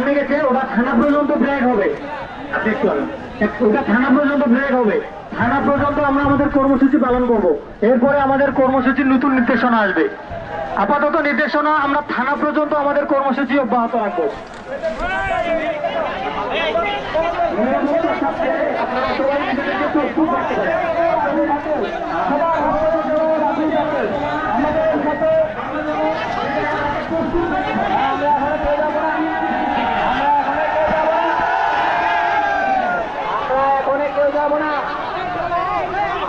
জেনে গেছে ওটা থানা পর্যন্ত ব্রেক হবে। আপনি একটু ওটা থানা পর্যন্ত ব্রেক হবে। থানা পর্যন্ত আমরা আমাদের কর্মসূচি পালন করব। এরপরে আমাদের কর্মসূচির নতুন নির্দেশনা আসবে। আপাতত নির্দেশনা আমরা থানা পর্যন্ত আমাদের কর্মসূচি অব্যাহত রাখবো।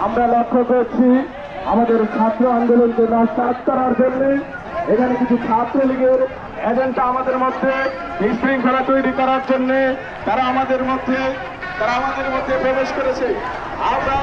আমরা লক্ষ্য করছি আমাদের ছাত্র আন্দোলনকে নস্যাৎ করার জন্য এখানে কিছু ছাত্রলীগের এজেন্টরা আমাদের মধ্যে বিশৃঙ্খলা তৈরি করার জন্য তারা আমাদের মধ্যে প্রবেশ করেছে। আমরা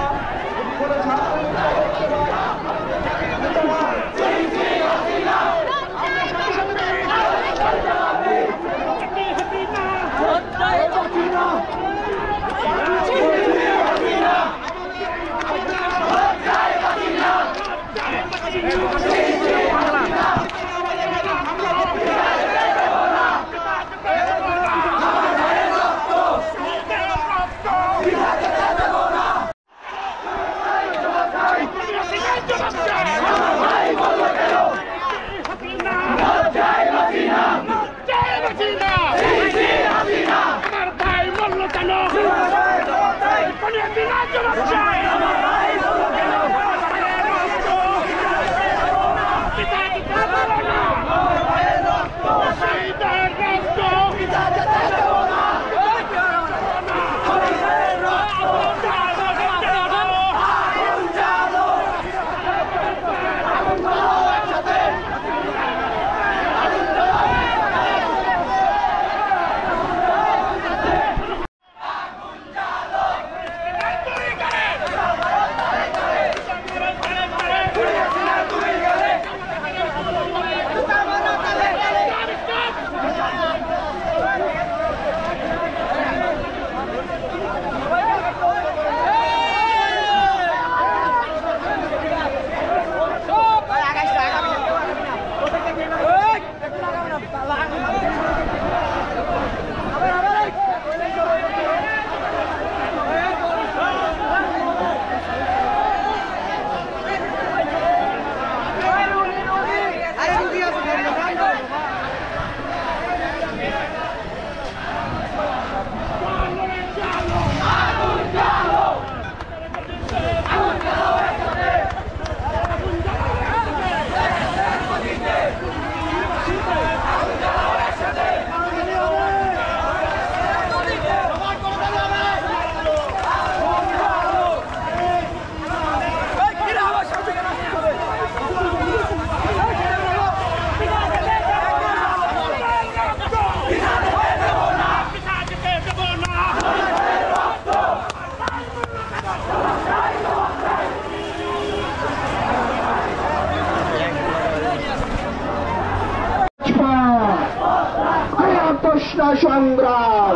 সংগ্রাম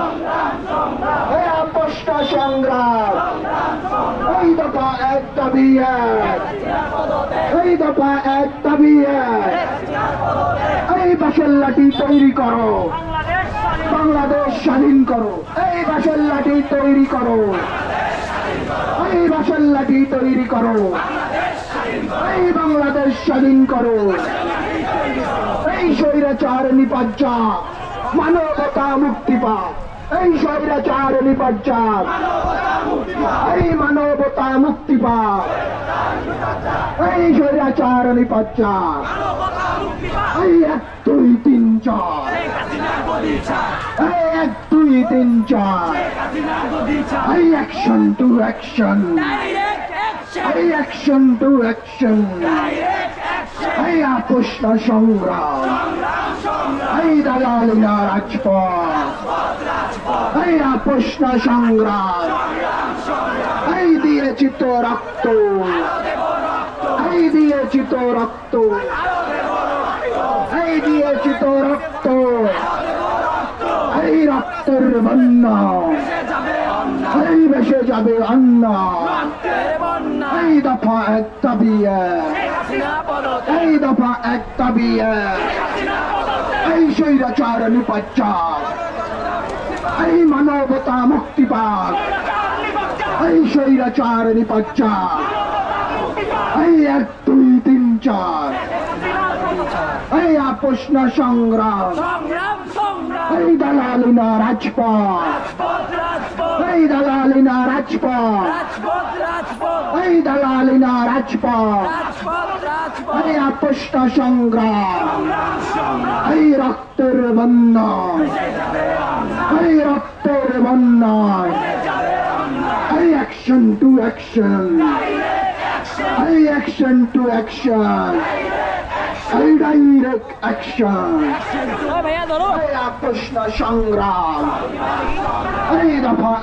সংগ্রাম এই দফা এক দাবি এক, এই দফা এক দাবি এক, এই বাঁশের লাঠি তৈরি করো, বাংলাদেশ স্বাধীন করো, এই বাঁশের লাঠি তৈরি করো, এই বাঁশের লাঠি তৈরি করো, এই বাংলাদেশ স্বাধীন করো, এই স্বৈরাচার নিপাজ্জা মানবতা মুক্তি পাক, এই স্বৈরাচার নিপাজ্জা এই মানবতা মুক্তি পাক, এই স্বৈরাচার নিপাজ্জা এই 1 2 3 4, এই 1 2 3 4, এই অ্যাকশন টু অ্যাকশন, এই অ্যাকশন টু অ্যাকশন, এই আপোষ না সংগ্রাম, এই দালালি না রাজপথ, এই আপোষ না সংগ্রাম, এই দিয়েছি তো রক্ত, এই দিয়েছি তো রক্ত, এই দিয়েছি তো রক্ত, এই রক্তের বন্যা, এই ভেসে যাবে অন্না, এই দফা এক দাবি এক, এই দফা এক দাবি এক, এই স্বৈরাচার নিপাজ্জা এই মানবতা মুক্তি পাক, এই স্বৈরাচার নিপাচার, এই 1 2 3 4, এই আপোষ না সংগ্রাম, এই দালালি না রাজপথ, এই দালালি না রাজপথ, এই দালালি না রাজপথ, এই আপোষ না সংগ্রাম, এই রক্তের বন্যায়, এই রক্তের বন্যায়, এই অ্যাকশন টু অ্যাকশন, এই অ্যাকশন টু অ্যাকশন, এই ডাইরেক্ট অ্যাকশন, এই আপোষ না সংগ্রাম, এই দফা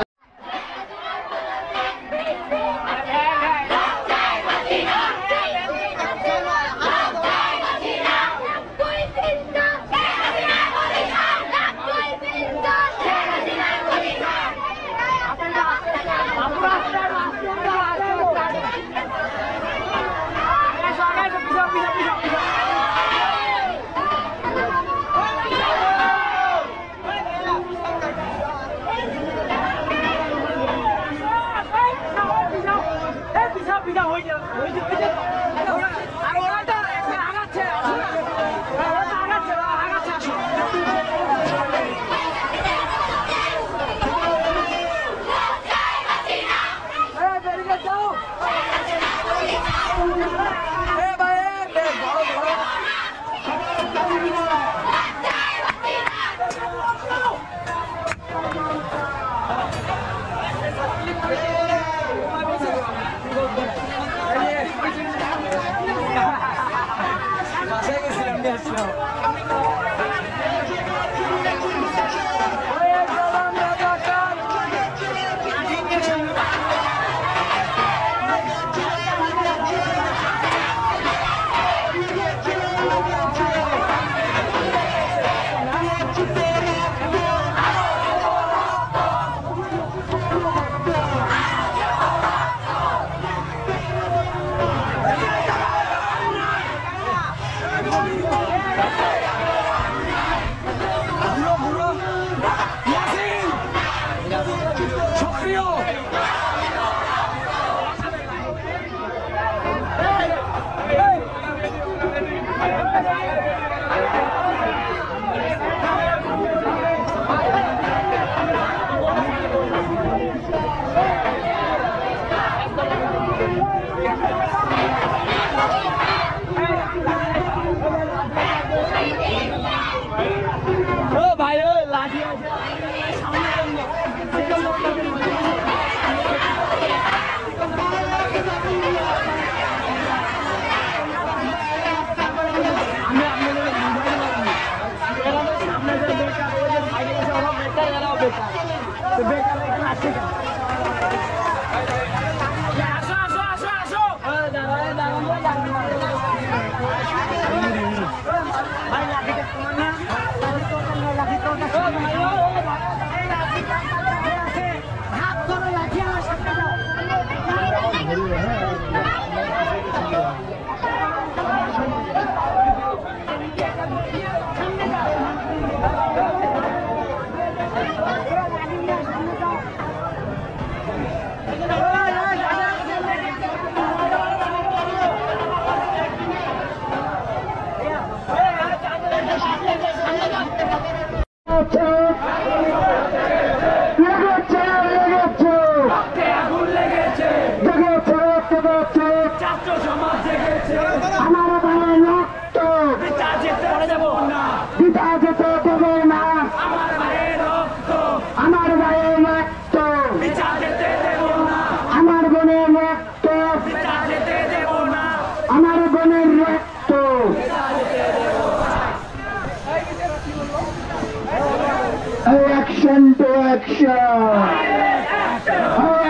Action to action!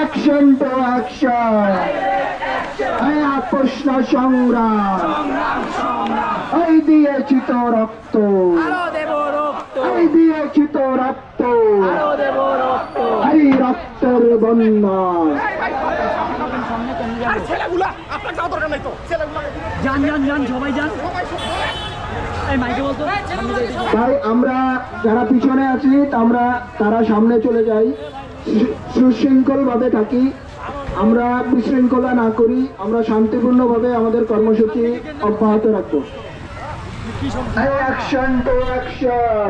Action to action! এই আপোষ না সংগ্রাম, এই দিয়েছি তো রক্ত, এই দিয়েছি তো রক্ত, এই রক্তের বন্যা। ছেলেগুলা আপনার যাওয়া দরকার নাই তো, ছেলেগুলা যান যান যান, সবাই যান। তাই আমরা যারা পিছনে আছি তারা সামনে চলে যাই, সুশৃঙ্খল ভাবে থাকি, আমরা বিশৃঙ্খলা না করি, আমরা শান্তিপূর্ণভাবে আমাদের কর্মসূচি অব্যাহত রাখবো। Action to action,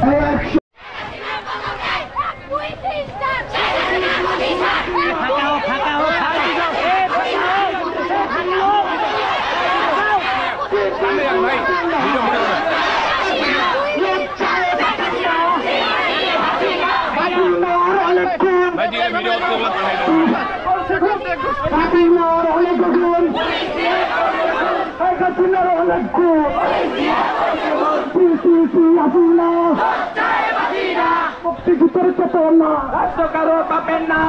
action. মুক্তিযুদ্ধের চেতনা রাষ্ট্র কারো পাপের না,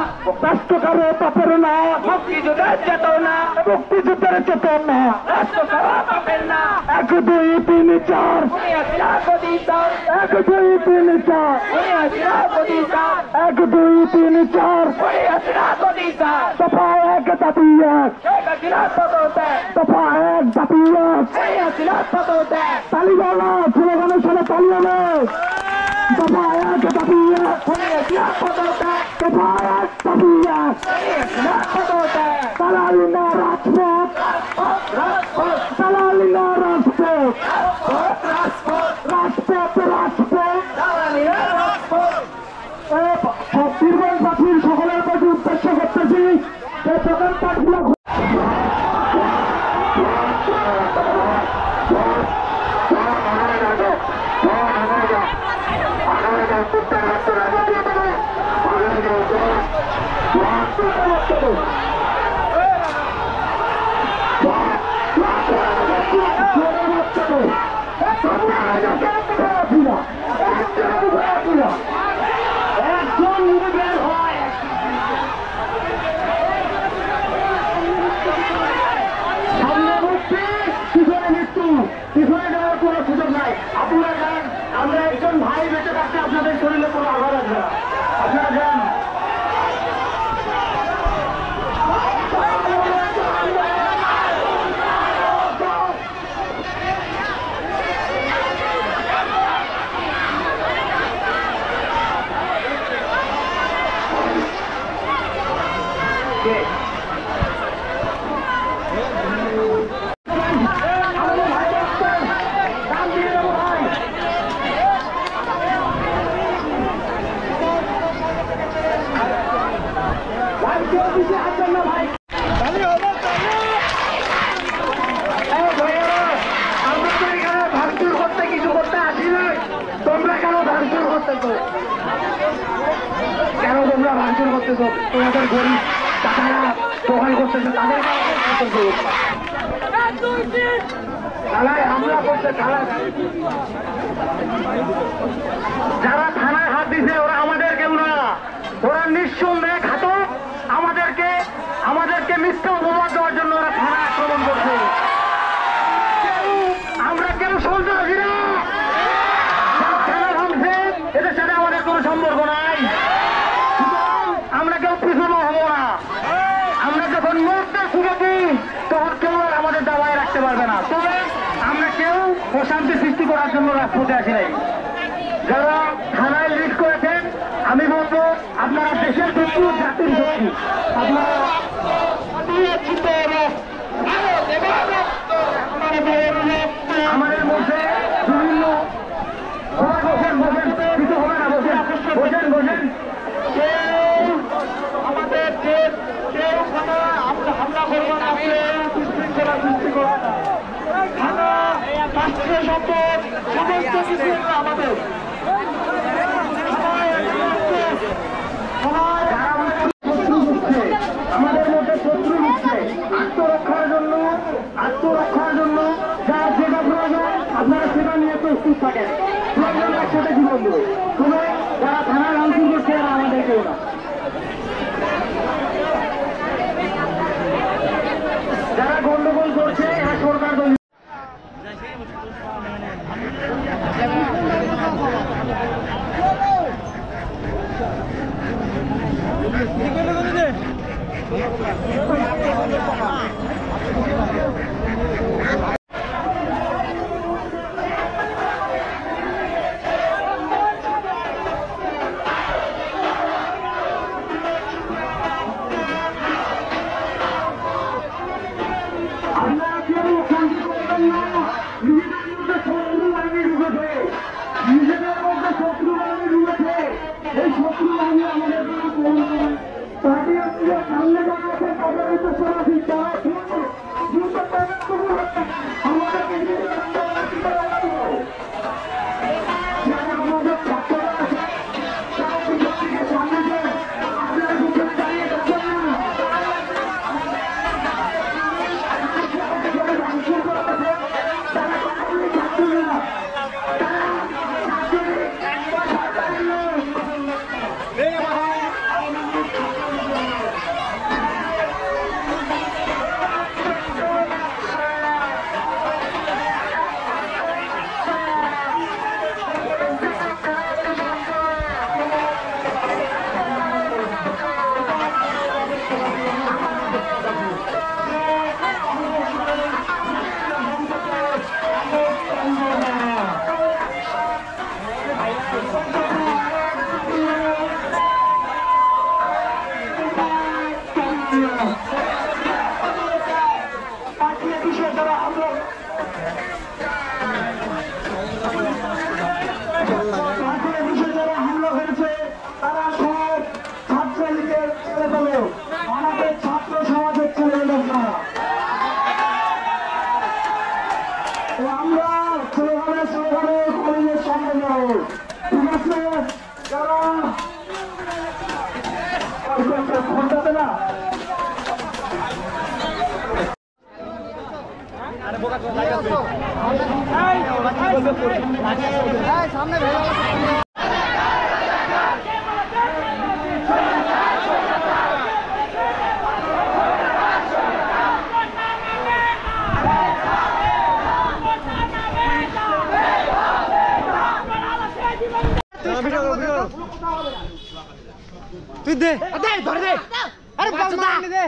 রাষ্ট্র কারো পাপের না, মুক্তিযুদ্ধের চেতনা, মুক্তিযুদ্ধের চেতনা রাষ্ট্র কারো পাপের না। 1 2 3 4 1 2 3 4 1 2 3 4 দফা 1 দাবি 1, দফা 1 দাবি 1, তালিবানা স্লোগানের সাথে তালিবানা দফা 1 দাবি 1, দফা 1 দাবি 1, তালালিনা রাজপথ, তালালিনা রাজপথ, রাজপথ রাজপথ। বীরগঞ্জ পাখির সকলের প্রতি উদ্দেশ্য করতেছি যে প্রধান পাখিরা পিছনে যাওয়ার কোনো সুযোগ নাই। আপনারা যান, আমরা একজন ভাই বেঁচে থাকতে আপনাদের শরীরে কোনো আঘাত আসবে না। আপনারা যান। কেন তোমরা ভাঙচুর করতেছ? তোমাদের গরিব টাকারা দোকান করতেছে, তাদের হামলা করছে। যারা থানায় হাত দিছে ওরা আমাদের কেউ না, ওরা নিঃসন্দেহে ঘাতক। আমাদেরকে মিথ্যা অপবাদ দেওয়ার জন্য ওরা থানা আক্রমণ করছে। আমরা কেউ সন্ত্রাসী না, থানা ভাঙছে এদের সাথে আমাদের কোনো সম্পর্ক নাই। আমরা কেউ পিছনে হবো না। আমরা যখন মরতে শুনেছি তখন কেউ আর আমাদের দাবায় রাখতে পারবে না। তবে আমরা কেউ অশান্তি সৃষ্টি করার জন্য রাজপথে আসি নাই। যারা থানায় লিড করেছেন আমি বলবো আপনারা দেশের শত্রু, জাতির শত্রু। আপনারা আমাদের মধ্যে বিভিন্ন কিছু হবে না, বসেন। আমাদের দেশ কেউ হামলা করবো না, বিশৃঙ্খলা সৃষ্টি করবো না। থানা রাষ্ট্রীয় সম্পদ সমস্ত কিছু আমাদের। আমাদের মধ্যে শত্রু হচ্ছে আত্মরক্ষার জন্য যারা যেটা প্রয়োজন আপনারা সেটা নিয়ে প্রস্তুত থাকেন। প্রয়োজন একসাথে জীবন দেবে। তবে যারা থানা ভাঙচুর করছে এরা আমাদের কেউ না। যারা গন্ডগোল করছে এরা সরকার দলীয়। তুই দে ধরে দে আরে বাচ্চা দে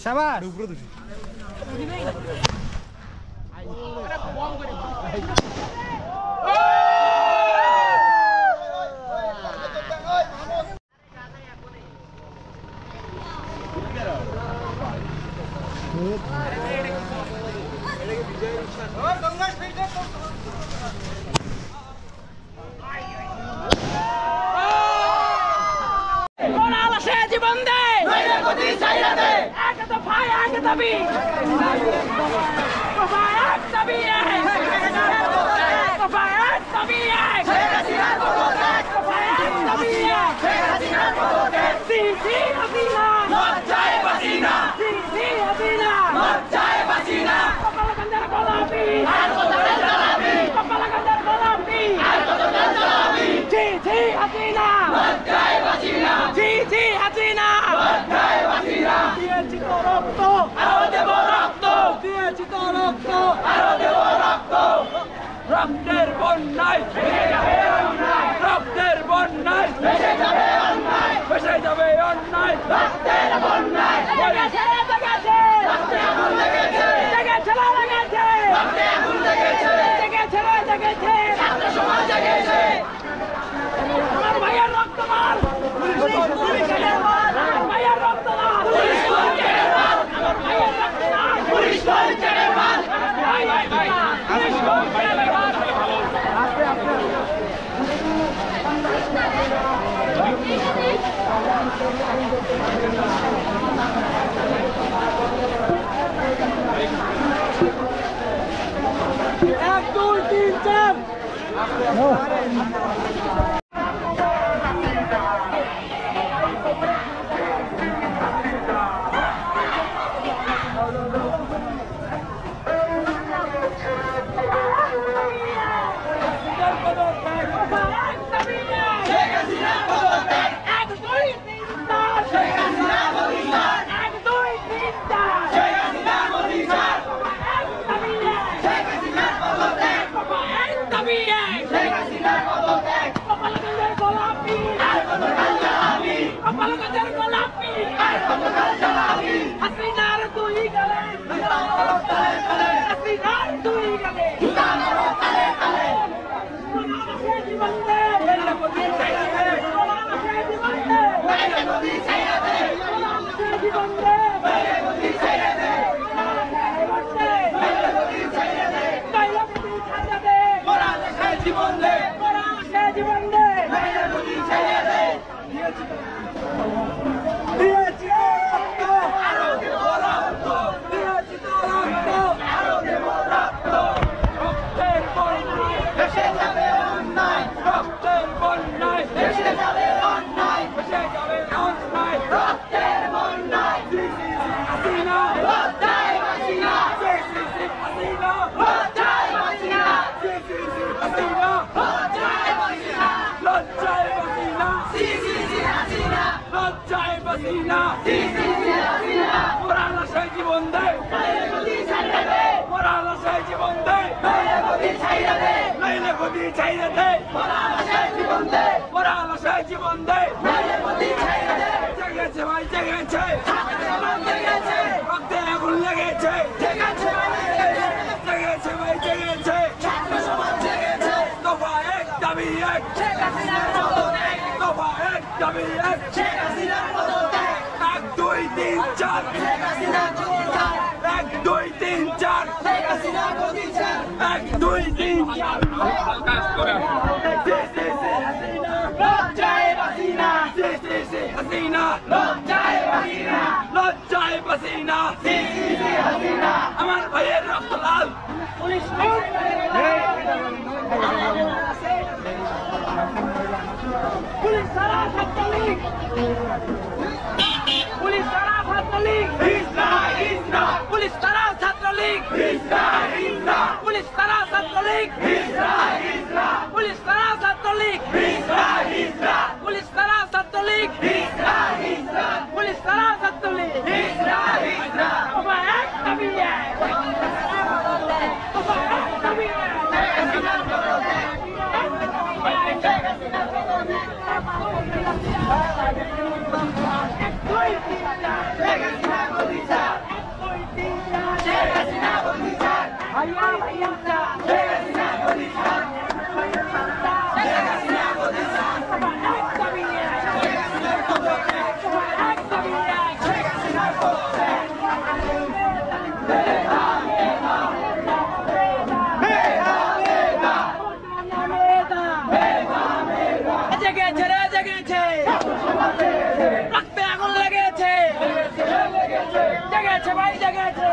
শাবাশ রক্তের বন্যায় রক্তের বন্যায় ভেসে যাবে অন্যায় রক্তের বন্যায় রক্তে আগুন লেগেছে রক্তে আগুন লেগেছে ছাত্র সমাজ জেগেছে আমার ভাইয়ের রক্ত মার আমার ভাইয়ের রক্ত মার আমার ভাইয়ের রক্ত মার পুলিশ ছেড়ে মার পুলিশ ছেড়ে মার এক দুই তিন চার হাসিনা লজ্জায় হাসিনা লজ্জায় হাসিনা মোরা লাশায় জীবন দেয় মোরা লাশায় জীবন দেয় নাইলে গদি ছাইরা দেয় মোরা লাশায় জীবন দেয় জেগেছে ভাই জেগেছে রক্তে আগুন লেগেছে জেগেছে ভাই জেগেছে দফা এক দাবি এক দফা এক দাবি এক 1 2 3 4 1 2 3 4 1 2 3 4 কাজ করে হাসিনা লজ্জায় হাসিনা আমার ভাইয়ের রক্ত লাল পুলিশ সারা ছাত্রলীগ পুলিশ সারা ছাত্রলীগ পুলিশ সারা ছাত্রলীগ পুলিশ সারা ছাত্রলীগ পুলিশ সারা ছাত্রলীগ পুলিশ সারা ছাত্রলীগ পুলিশ সারা ছাত্রলীগ বাবা এক দাবি এক বাবা এক দাবি রক্তে আগুন লেগেছে জেগেছে ভাই জেগেছে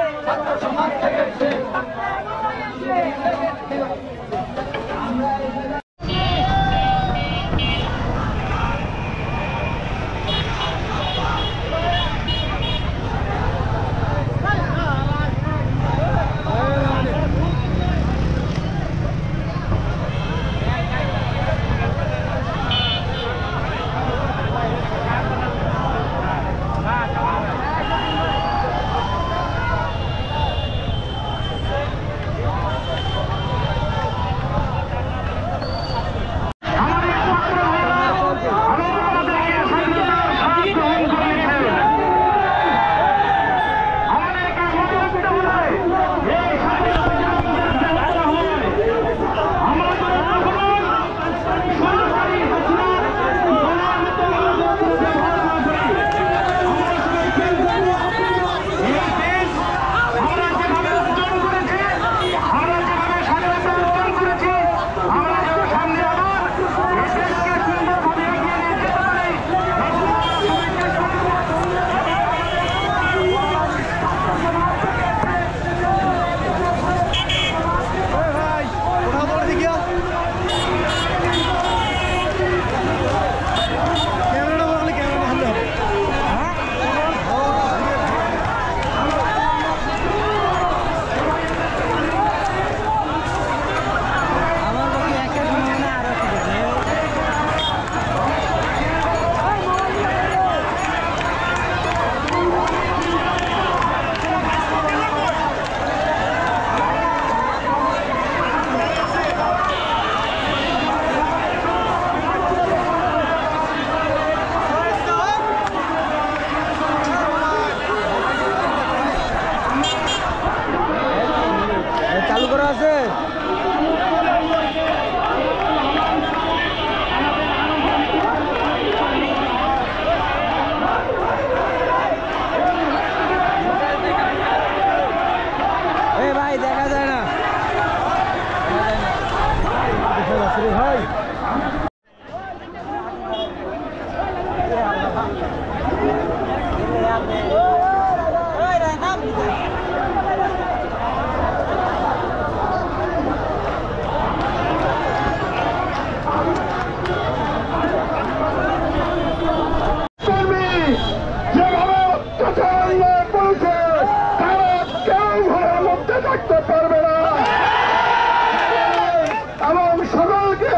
সকলকে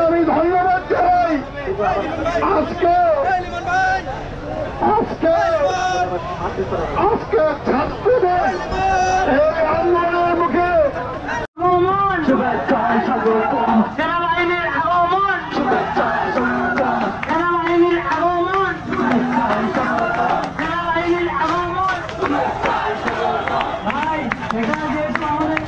আমি ধন্যবাদ জানাই। আজকে ছাত্রদের এই আন্দোলনের মুখে সেনাবাহিনীর আগমন, সেনাবাহিনীর আগমন, সেনাবাহিনীর আগমন। ভাই এখানে যেহেতু আমাদের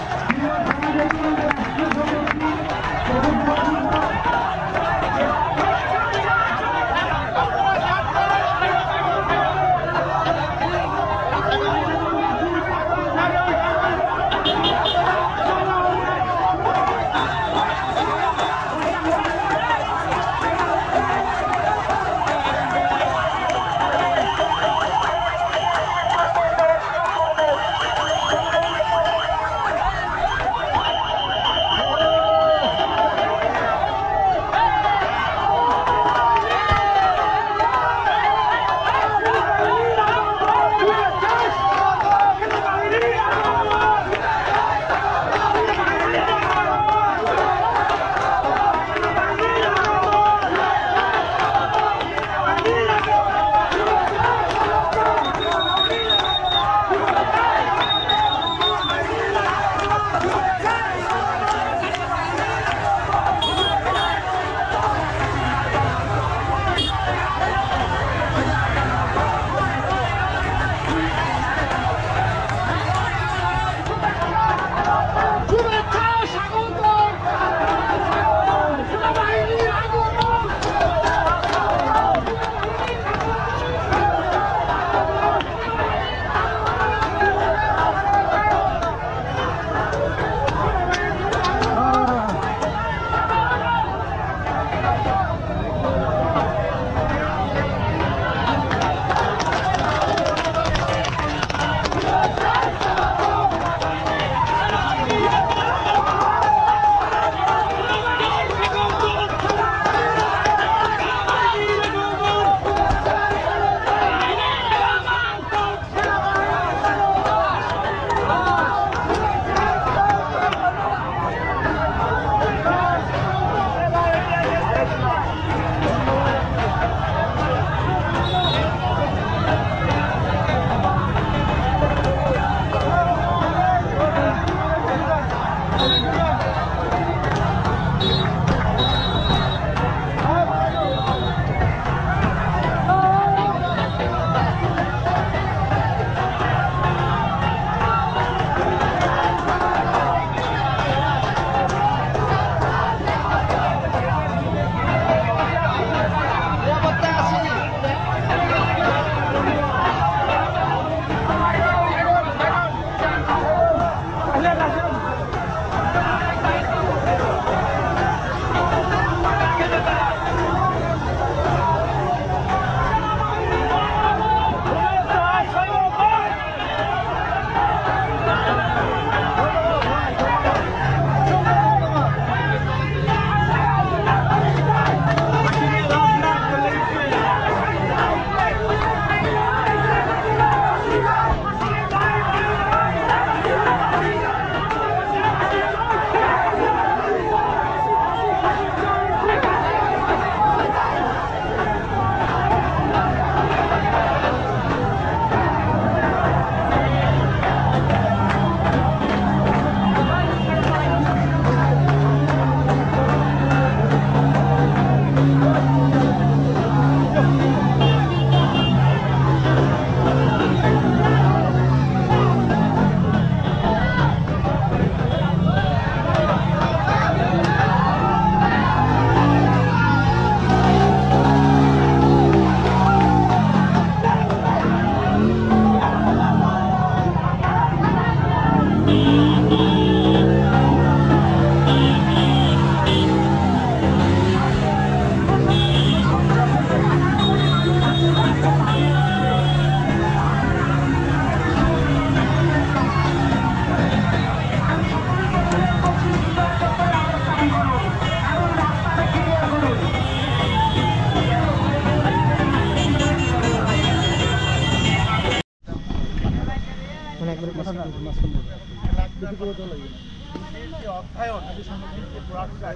যে পড়াশোনা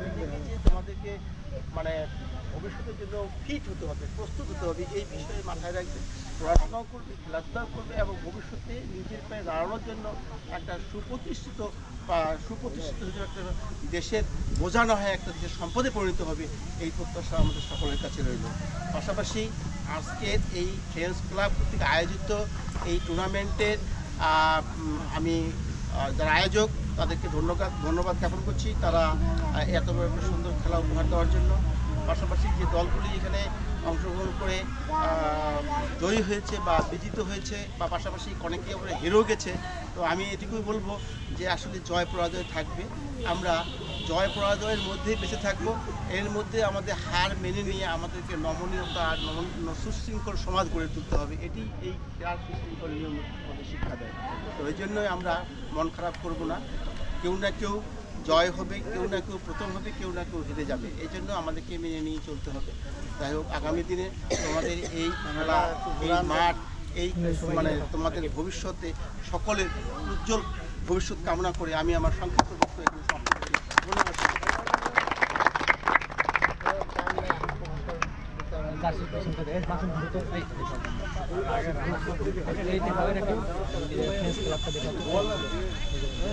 নিয়ে তোমাদেরকে মানে ভবিষ্যতের জন্য ফিট হতে হবে, প্রস্তুত হতে হবে, এই বিষয়ে মাথায় রাখবে। পড়াশোনাও করবে, খেলাধুলাও করবে এবং ভবিষ্যতে নিজের পায়ে দাঁড়ানোর জন্য একটা সুপ্রতিষ্ঠিত একটা দেশের বোঝা না হয় একটা দেশের সম্পদে পরিণত হবে, এই প্রত্যাশা আমাদের সকলের কাছে রইল। পাশাপাশি আজকের এই ফ্রেন্ডস ক্লাব কর্তৃক আয়োজিত এই টুর্নামেন্টের আমি যারা আয়োজক তাদেরকে ধন্যবাদ জ্ঞাপন করছি, তারা এত বড় একটা সুন্দর খেলা উপহার দেওয়ার জন্য। পাশাপাশি যে দলগুলি এখানে অংশগ্রহণ করে জয়ী হয়েছে বা বিজিত হয়েছে বা পাশাপাশি অনেকে আমরা হেরেও গেছে, তো আমি এটুকুই বলবো যে আসলে জয় পরাজয় থাকবে, আমরা জয় পরাজয়ের মধ্যেই বেঁচে থাকবো। এর মধ্যে আমাদের হার মেনে নিয়ে আমাদেরকে নমনীয়তা আর সুশৃঙ্খল সমাজ গড়ে তুলতে হবে, এটি এই খেলার সুশৃঙ্খল নিয়ম আমাদের শিক্ষা দেয়। তো এই জন্যই আমরা মন খারাপ করব না, কেউ না কেউ জয় হবে, কেউ না কেউ প্রথম হবে, কেউ না কেউ হেরে যাবে, এই জন্য আমাদেরকে মেনে নিয়ে চলতে হবে। যাই হোক, আগামী দিনে তোমাদের এই খেলা, এই মাঠ, এই মানে তোমাদের ভবিষ্যতে সকলের উজ্জ্বল ভবিষ্যৎ কামনা করে আমি আমার সংক্ষিপ্ত বক্তব্য এখানে সমাপ্ত করছি। ধন্যবাদ।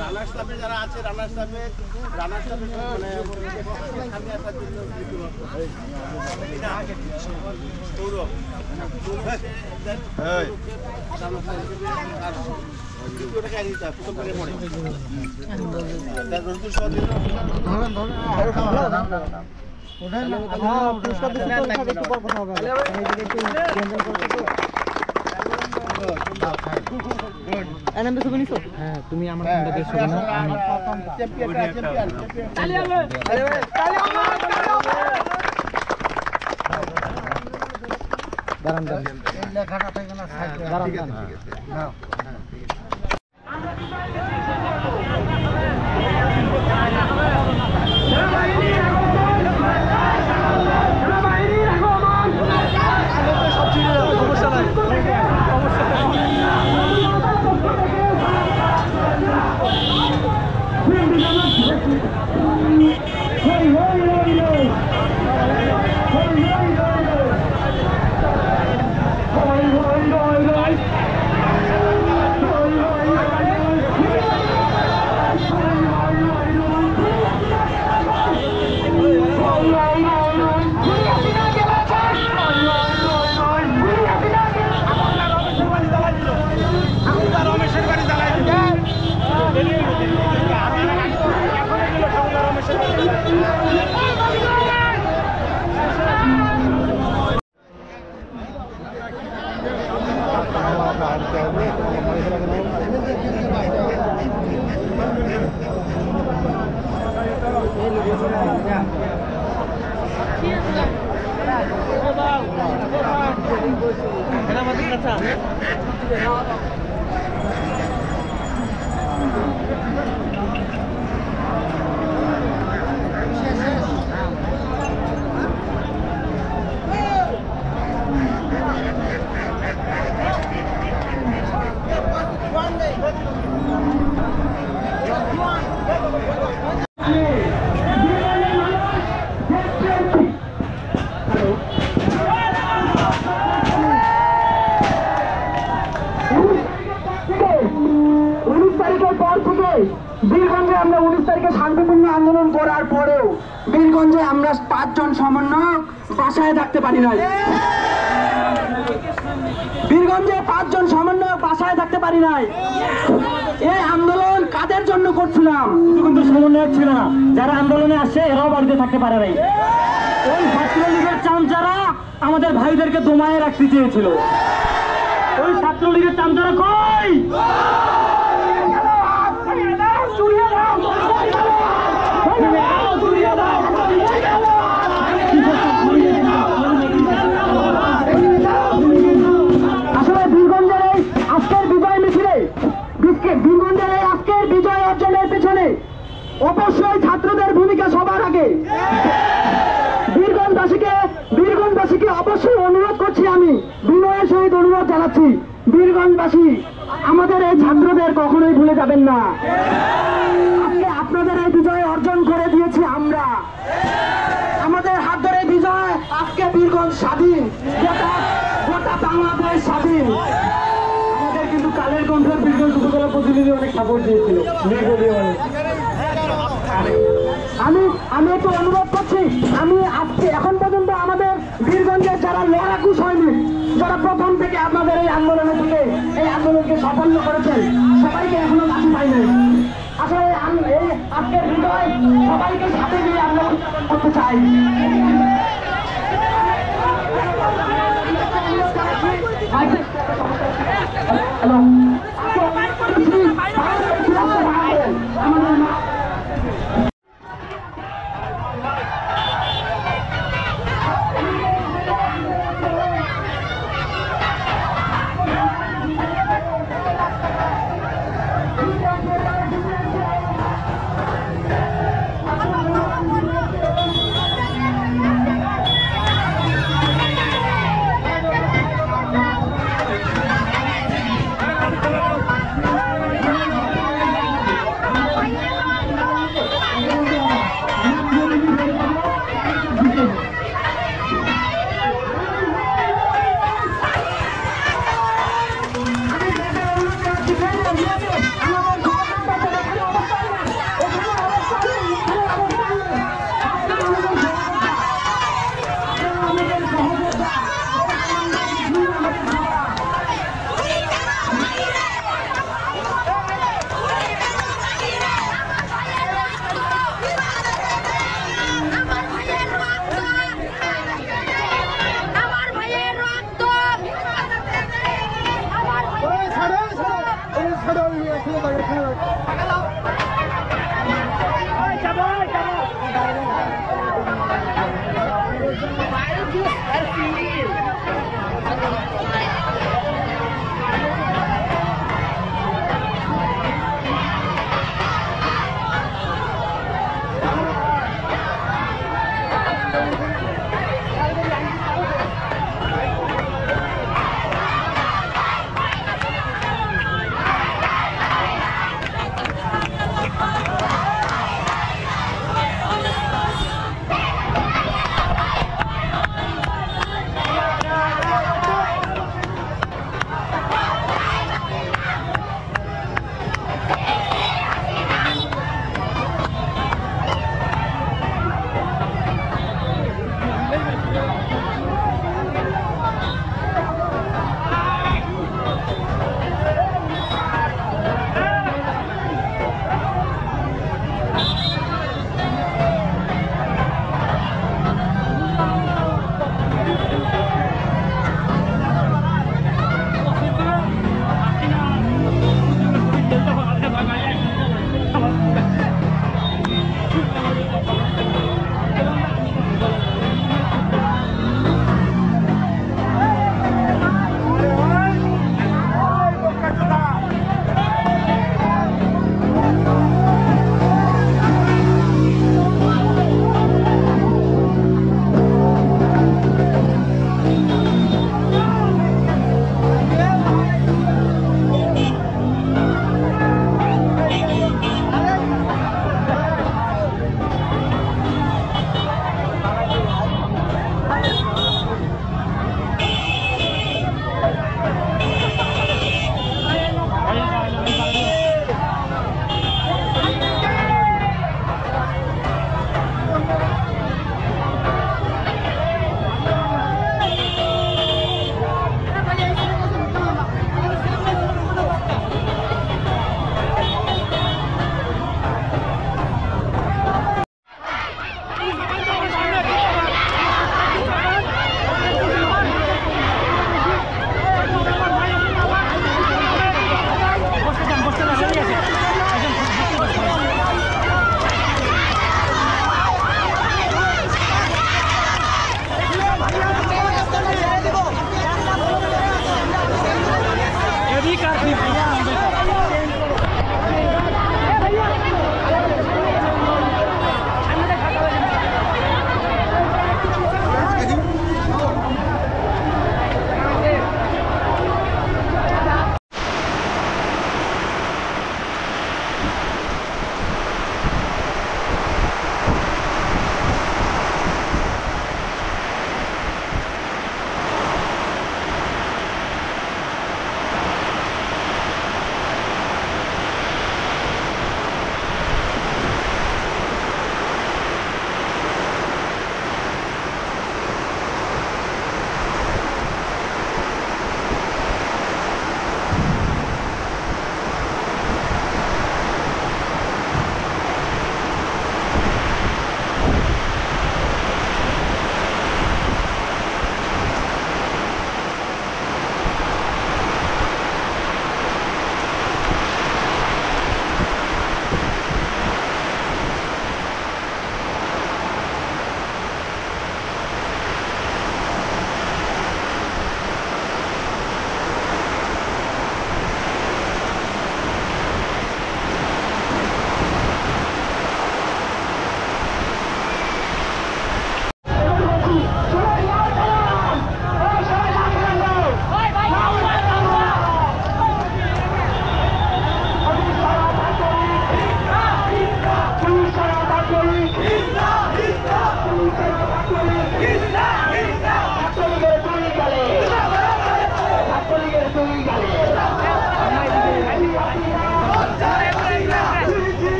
রানার্স ক্লাবে যারা আছে, রানার্স ক্লাবের সামনে আসার জন্য গৌরব হ্যাঁ তুমি আমার বীরগঞ্জে আমরা 19 তারিখে শান্তিপূর্ণ আন্দোলন করার পরেও বীরগঞ্জে আমরা 5 জন সমন্বয়ক বাসায় থাকতে পারি নাই। বীরগঞ্জে 5 জন সমন্বয়ক বাসায় থাকতে পারি নাই। এই আন্দোলন কাদের জন্য করছিলাম? কিন্তু সমন্বয়ক ছিল না, যারা আন্দোলনে আসে এরাও বাড়িতে থাকতে পারে নাই। ওই ছাত্রলীগের চামচারা আমাদের ভাইদেরকে দমায়ে রাখতে চেয়েছিল। ওই ছাত্রলীগের চামচারা কই? আসলে বীরগঞ্জের এই আজকের বিজয় মিছিলে, বীরগঞ্জের এই আজকের বিজয় অর্জনের পেছনে অবশ্যই ছাত্রদের ভূমিকা সবার আগে। বীরগঞ্জবাসীকে অবশ্যই অনুরোধ করছি, আমি বিনয়ের সহিত অনুরোধ জানাচ্ছি, বীরগঞ্জবাসী আমাদের এই ছাত্রদের কখনোই ভুলে যাবেন না। আপনাদের এই বিজয় অর্জন করে দিয়েছি আমরা। আমাদের হাত ধরে বিজয়, আজকে বীরগঞ্জ স্বাধীন, গোটা বাংলাদেশ স্বাধীন। আমাদের কিন্তু কালের কণ্ঠের বীরগঞ্জ উপজেলা প্রতিনিধি অনেক সাপোর্ট দিয়েছিল। আমি একটু অনুরোধ করছি, আমি আজকে এখন পর্যন্ত আমাদের বীরগঞ্জের যারা লড়াকু সৈনিক, যারা প্রথম থেকে আপনাদের এই আন্দোলনে থেকে এই আন্দোলনকে সাফল্য করেছেন, সবাইকে এখনো লাঠি পাই নাই। আসলে এই আজকের বিজয় সবাইকে সাথে নিয়ে আন্দোলন করতে চাই। হ্যালো,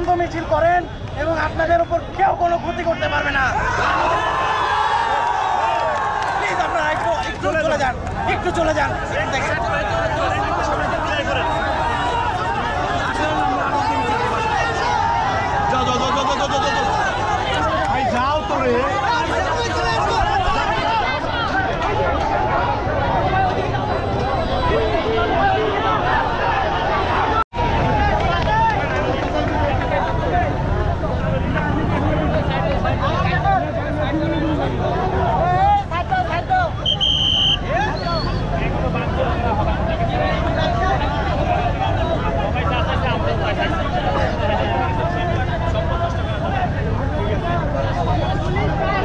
বন্ধ মিছিল করেন এবং আপনাদের উপর কেউ কোনো ক্ষতি করতে পারবে না। প্লিজ আপনারা একটু চলে যান, একটু চলে যান। যাও তোরে Police!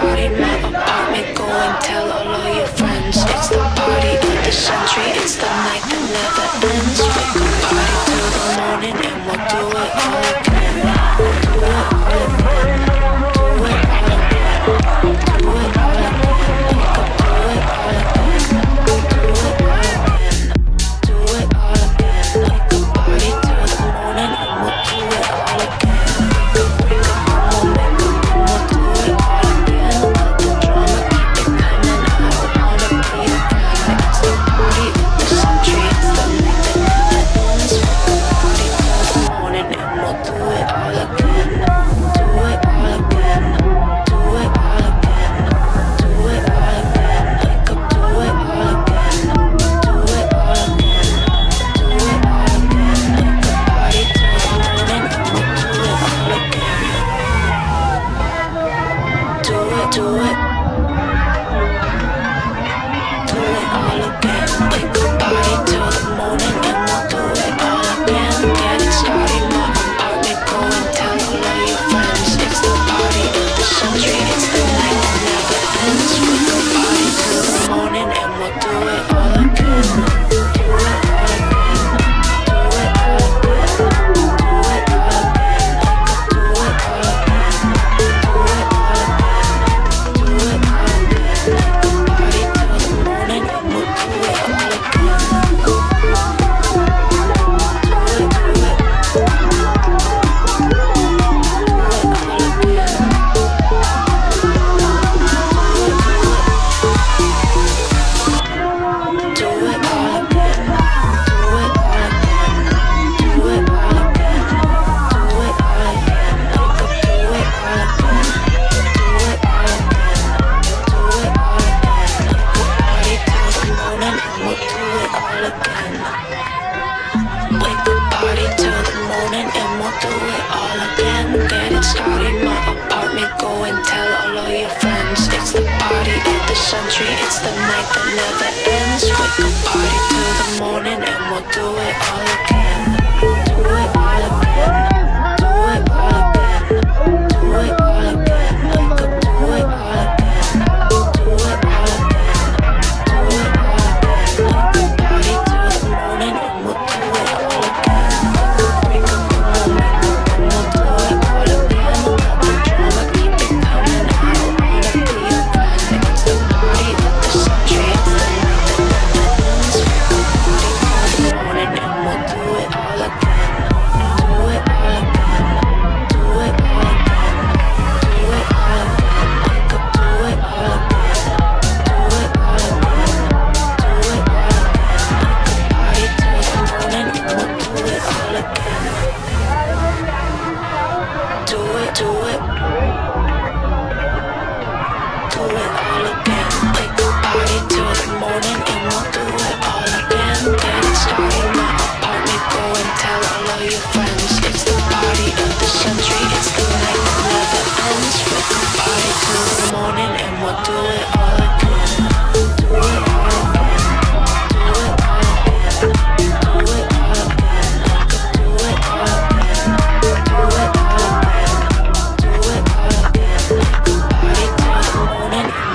starting my apartment. Go and tell all of your friends. It's the party of the century. It's the night that never ends. We can party till the morning and we'll do it all again. Do it all again. Do it all again. Do it all again. We can do it all again. Do it all again. Do it all again. We can party till the morning and we'll do it all again. It's the night that never ends. We can party till the morning and we'll do it all again. Do it all again. Do it all again. Do it all again. We can do it all again. Do it all again. Do it all again. We can party till the morning and we'll do it all again. We can go and we'll do it all again. Let the drama keep it coming. I don't wanna be a fan. It's the party of the century. It's the night that never ends. We can party till the morning and we'll do it all again. Do it all again. Do it all again. Do it all again. We can do it all again. Do it all again. Do it all again. We can party till the morning and we'll do it all again. Do it, do it. Do it all again. We can party till the morning and we'll do it all again. Get it started in my apartment. Go and tell all of your friends. It's the party of the century. It's the night that never ends. We can party till the morning and we'll do it all again. Do it all again. Do it all again. Do it all again. We can do it all again. Do it all again. Do it all again. We can party till the morning and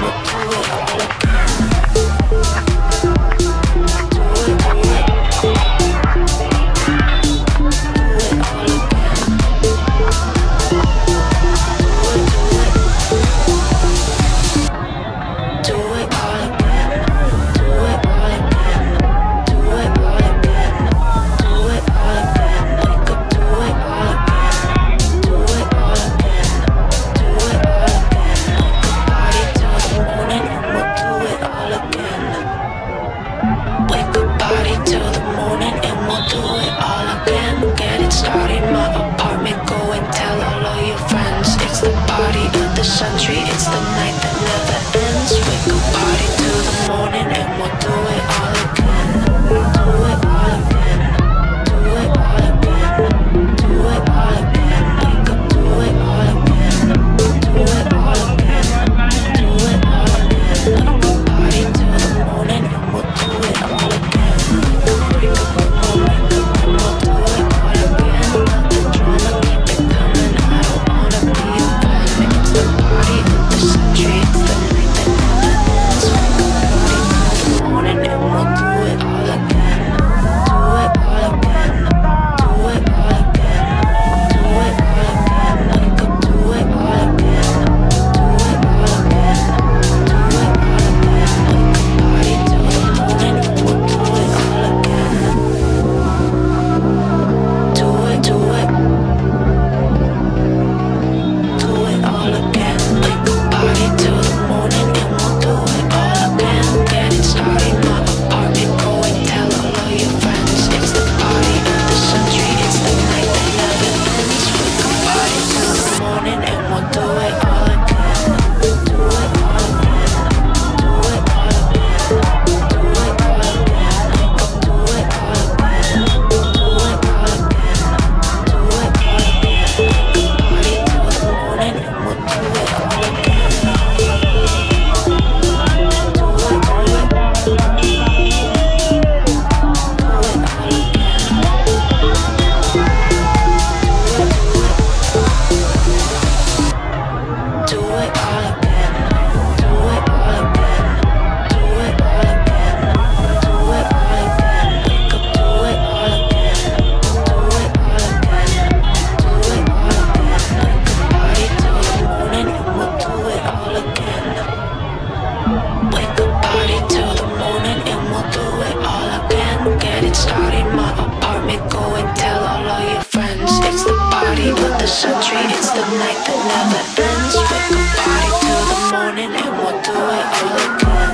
that never ends. We could party till the morning and we'll do it all again.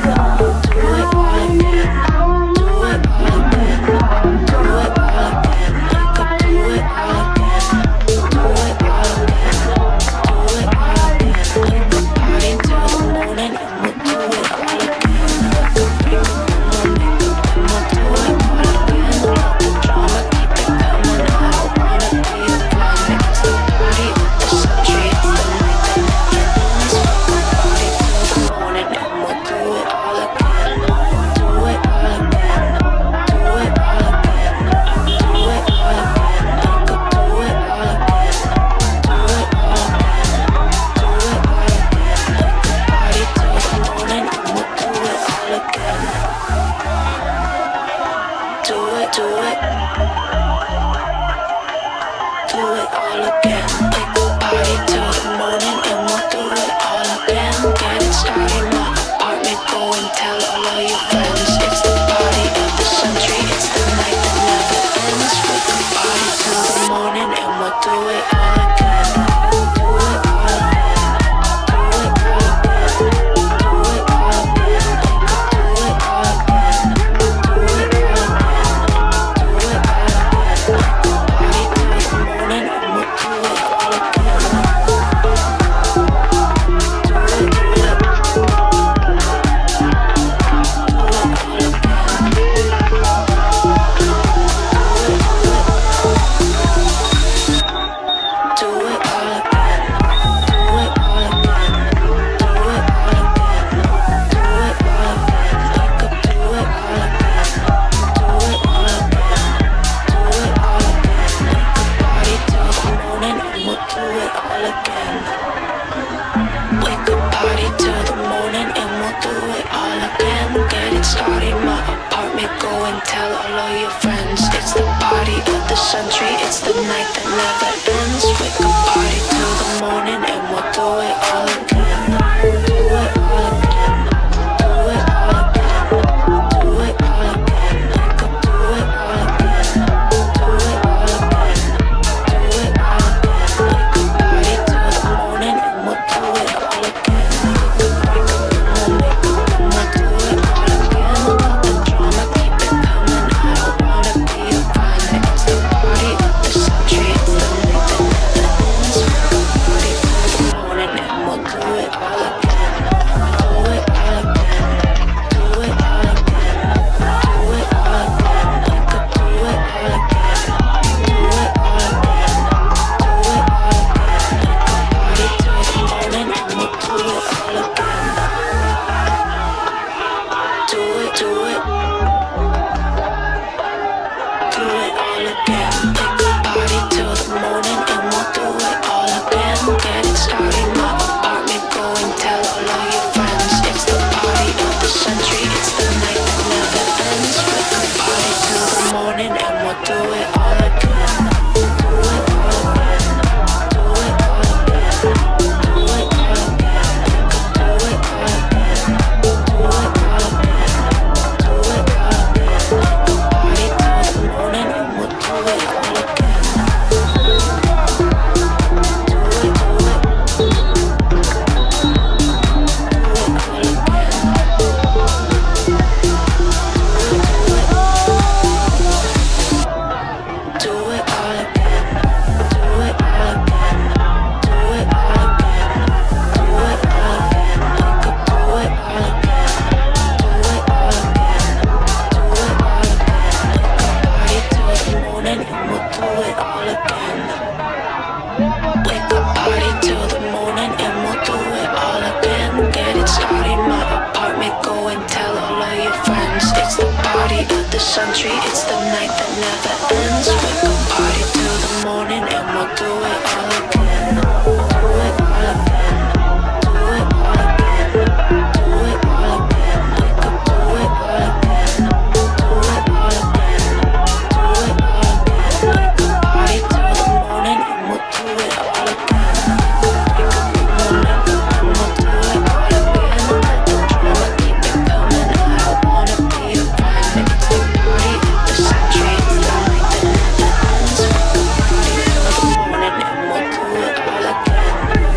Do it all again. Do it all again. Do it all again. We could do it all again. Do it all again. Do it all again. We could party till the morning and we'll do it all again. We could break up and we'll make up and we'll do it all again. Let the drama keep it coming. I don't wanna be a clown. It's the party of the century. It's the night that never ends. We could party till the morning and we'll do it all again. Do it all again. Do it all again. Do it all again. We could do it all again. Do it all again. Do it all again. We could party till the morning and we'll do it all again. Do it, do it. Do it all again. We could party till the morning and we'll do it all again. Get it started, my apartment, go and tell all of your friends. It's the party of the century, it's the night that never ends. We could party till the morning and we'll do it all again. Do it all again. Do it all again. Do it all again. We could do it all again. Do it all again. Do it all again. We could party till the morning and we'll do it all again. Do it, do it. Do it all again. Do it all again. Do it all again. Do it all again. We could do it all again. Do it all again. Do it all again. We could party till the morning and we'll do it all again. We could party till the morning and we'll do it all again. Get it started, my apartment, go and tell all of your friends. It's the party of the century, it's the night that never ends. We could party till the morning and we'll do it all again. Do it all again. Do it all again. Do it all again. We could do it all again. Do it all again. Do it all again. We could party till the morning and we'll do it all again. We could break up and we'll make up and we'll do it all again. Let the drama keep it coming. I don't wanna be a fan. It's the party of the century. It's the night that never ends. We could party till the morning and we'll do it all again. Do it all again. Do it all again. Do it all again. We could do it all again. Do it all again. Do it all again. We could party till the morning and we'll do it all again. Do it, do it. Do it all again. We could party till the morning and we'll do it all again. Get it started, my apartment, go and tell all of your friends. It's the party of the century, it's the night that never ends. We could party till the morning and we'll do it all again. Do it all again. Do it all again. Do it all again. We could do it all again. Do it all again. Do it all again. We could party till the morning and we'll do it all again. Do it, do it. Do it all again. Do it all again. Do it all again. Do it all again. Do it all again. We could do it all again. Do it all again. Do it all again. We could party till the morning and we'll do it all again. We could party till the morning and we'll do it all again. Get it started, my apartment, go and tell all of your friends. It's the party of the century, it's the night that never ends. We could party till the morning and we'll do it all again. Do it all again. Do it all again. Do it all again. We could do it all again. Do it all again. Do it all again. We could party till the morning and we'll do it all again. We could break up and we'll make up and we'll do it all again. Let the drama keep it coming. I don't wanna be a fan. It's the party of the century. It's the night that never ends. We could party till the morning and we'll do it all again.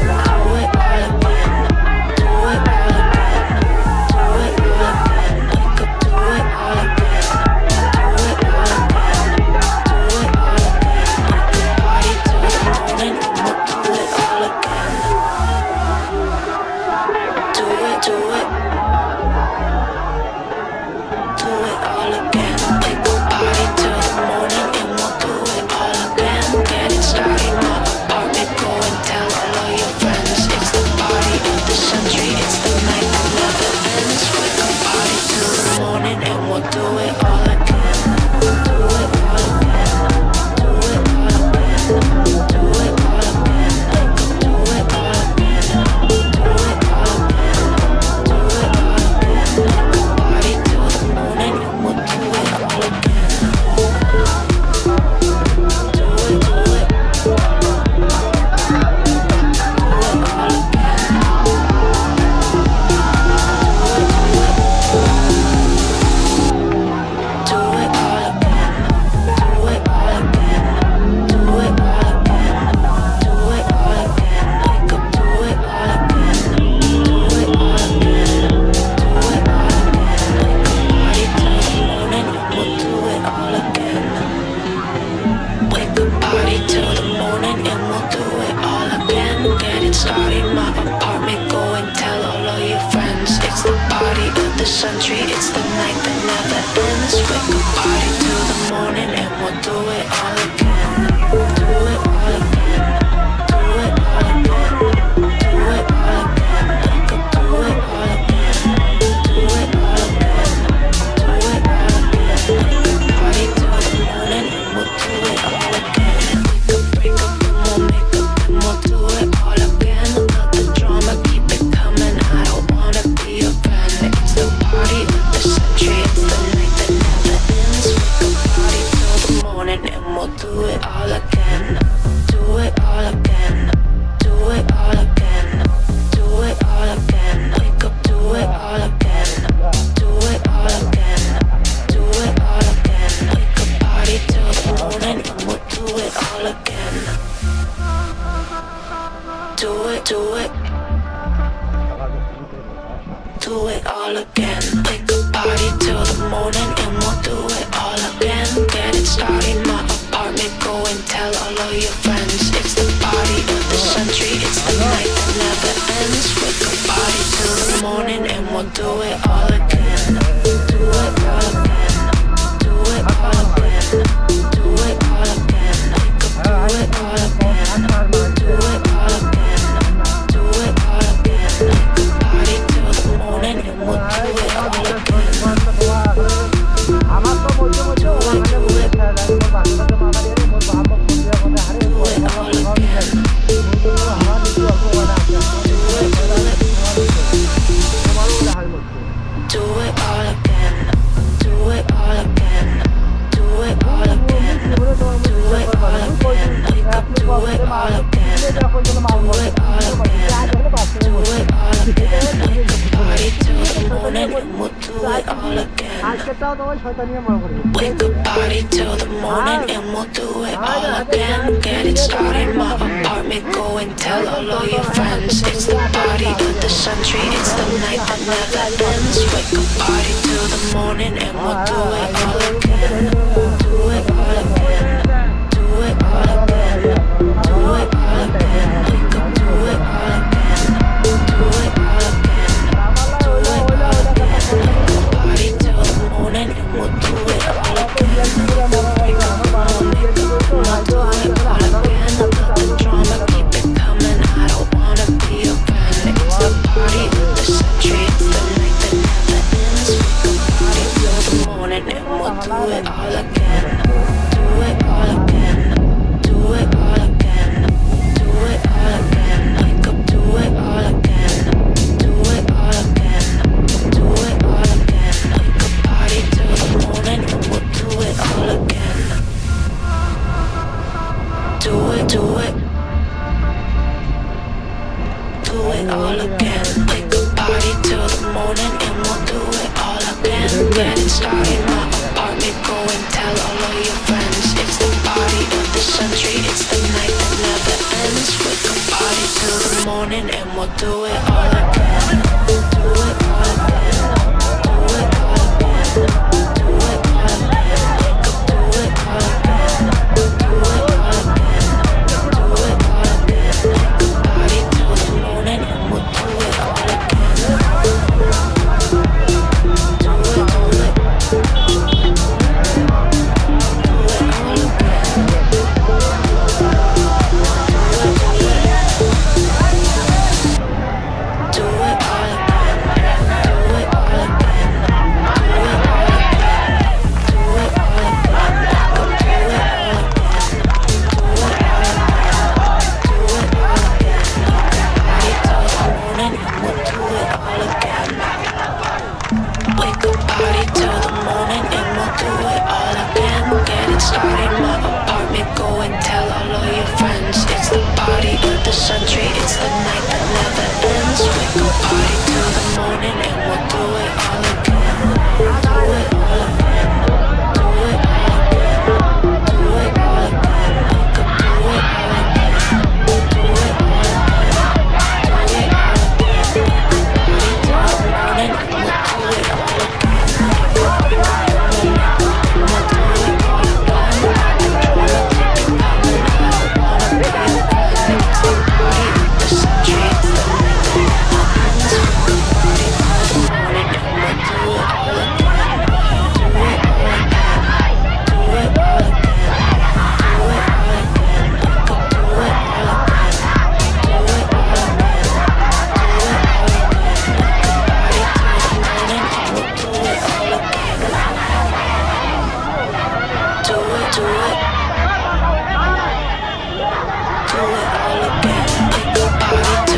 started in my apartment. Go and tell all of your friends. It's the party of the century. It's the night that never ends. We can party till the morning and we'll do it all again. Do it all again. Do it all again. Do it all again. We could do it all again. Do it all again. Do it all again. We could party till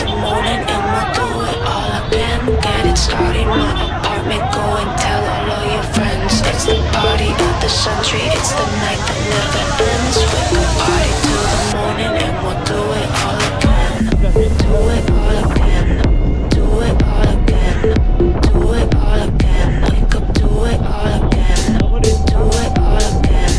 the morning and we'll do it all again. It's the night that never ends. We can party till the morning and we'll do it all again. Do it all again. Do it all again. Do it all again. We could do it all again. Do it all again.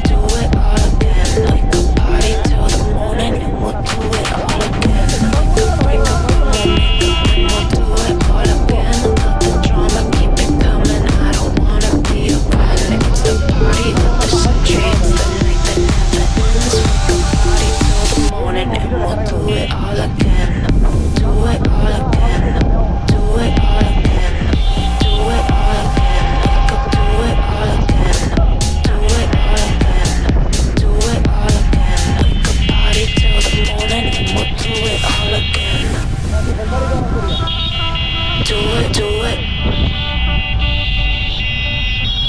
Do it all again. We could party till the morning and we'll do it all again. We could break up and make up and we'll do it all again. Let the drama keep it coming. I don't wanna be a friend. It's the party of the century. It's the night that never ends. We can party till the morning and we'll do it all again. Do it all again. Do it all again. Do it all again. We could do it all again. Do it all again. Do it all again. We could party till the morning and we'll do it all again. Do it, do it.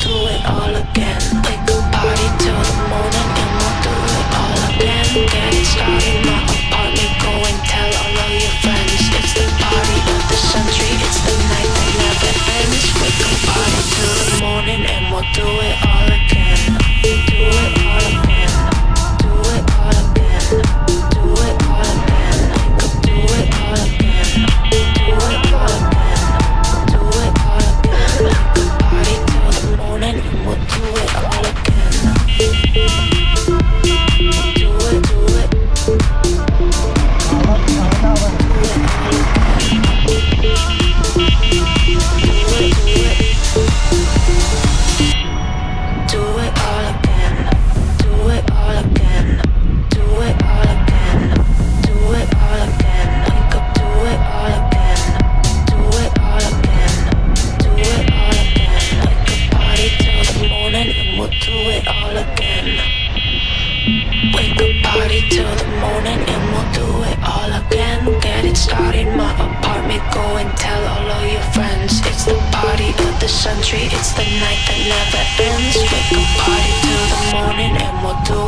Do it all again. We could party till the morning and we'll do it all again. Get it started in my apartment. Go and tell all of your friends. It's the party of the century. It's the night that never ends. We could party till the morning and we'll do it all again. Do it all again. Do it all again. Do it all again. We could do it all again. Do it all again. Do it all again. We could party till the morning and we'll do it all again. Do it, do it. Do it all again. Do it all again. Do it all again. Do it all again. We could do it all again. Do it all again. Do it all again. We could party till the morning and we'll do it all again. We could party till the morning and we'll do it all again. Get it started in my apartment. Go and tell all of your friends. It's the party of the century. It's the night that never ends. We could party till the morning and we'll do